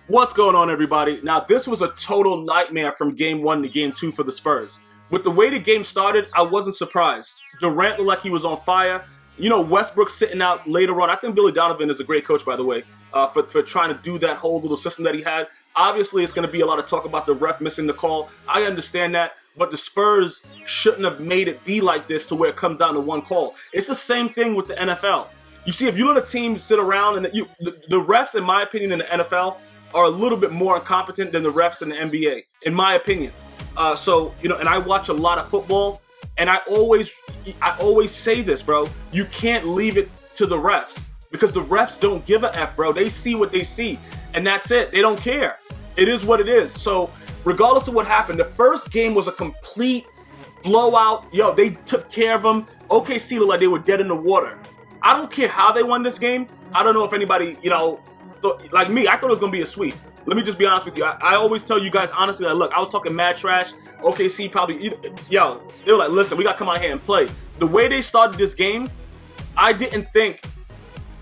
What's going on, everybody? Now, this was a total nightmare from Game 1 to Game 2 for the Spurs. With the way the game started, I wasn't surprised. Durant looked like he was on fire. You know, Westbrook sitting out later on. I think Billy Donovan is a great coach, by the way, for trying to do that whole little system that he had. Obviously, it's going to be a lot of talk about the ref missing the call. I understand that, but the Spurs shouldn't have made it be like this to where it comes down to one call. It's the same thing with the NFL. You see, if you let a team sit around and the refs, in my opinion, in the NFL are a little bit more incompetent than the refs in the NBA, in my opinion. So, you know, and I watch a lot of football, and I always say this, bro. You can't leave it to the refs because the refs don't give a F, bro. They see what they see, and that's it. They don't care. It is what it is. So, regardless of what happened, the first game was a complete blowout. Yo, they took care of them. OKC looked like they were dead in the water. I don't care how they won this game. I don't know if anybody, you know, like me, I thought it was going to be a sweep. Let me just be honest with you. I always tell you guys honestly, like, look, I was talking mad trash. OKC probably, yo, they were like, listen, we got to come out here and play. The way they started this game, I didn't think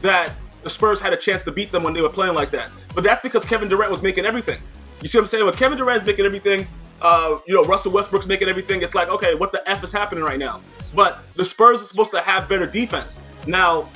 that the Spurs had a chance to beat them when they were playing like that. But that's because Kevin Durant was making everything. You see what I'm saying? When Kevin Durant's making everything, you know, Russell Westbrook's making everything, it's like, okay, what the F is happening right now? But the Spurs are supposed to have better defense. Now,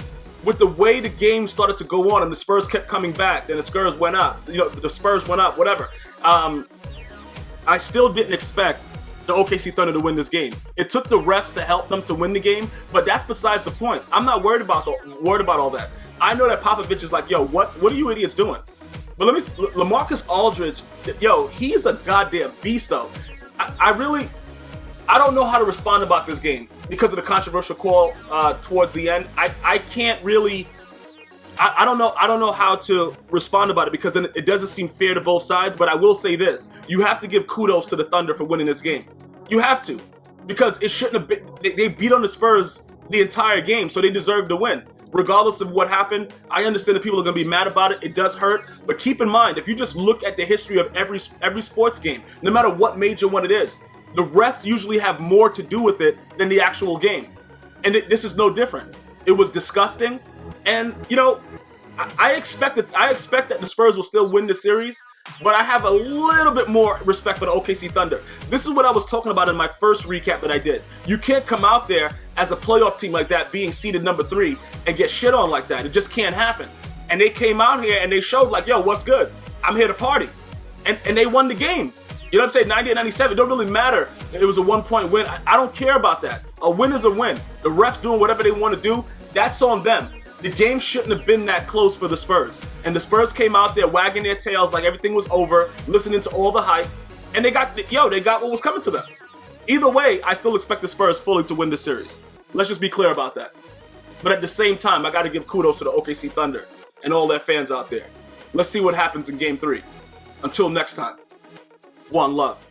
with the way the game started to go on and the Spurs kept coming back, then the Spurs went up, you know, the Spurs went up, whatever. I still didn't expect the OKC Thunder to win this game. It took the refs to help them to win the game, but that's besides the point. I'm not worried about all that. I know that Popovich is like, yo, what are you idiots doing? But LaMarcus Aldridge, yo, he's a goddamn beast though. I don't know how to respond about this game because of the controversial call towards the end. I can't really. I don't know how to respond about it because then it doesn't seem fair to both sides. But I will say this: you have to give kudos to the Thunder for winning this game. You have to, because it shouldn't have been. They beat on the Spurs the entire game, so they deserve to win. Regardless of what happened, I understand that people are going to be mad about it. It does hurt, but keep in mind, if you just look at the history of every sports game, no matter what major one it is, the refs usually have more to do with it than the actual game. And this is no different. It was disgusting. And, you know, I expect that the Spurs will still win the series, but I have a little bit more respect for the OKC Thunder. This is what I was talking about in my first recap that I did. You can't come out there as a playoff team like that, being seeded number 3, and get shit on like that. It just can't happen. And they came out here and they showed like, yo, what's good? I'm here to party. And they won the game. You know what I'm saying? 98-97. It don't really matter. It was a 1-point win. I don't care about that. A win is a win. The refs doing whatever they want to do, that's on them. The game shouldn't have been that close for the Spurs. And the Spurs came out there wagging their tails like everything was over, listening to all the hype, and they got what was coming to them. Either way, I still expect the Spurs fully to win the series. Let's just be clear about that. But at the same time, I got to give kudos to the OKC Thunder and all their fans out there. Let's see what happens in Game 3. Until next time. One love.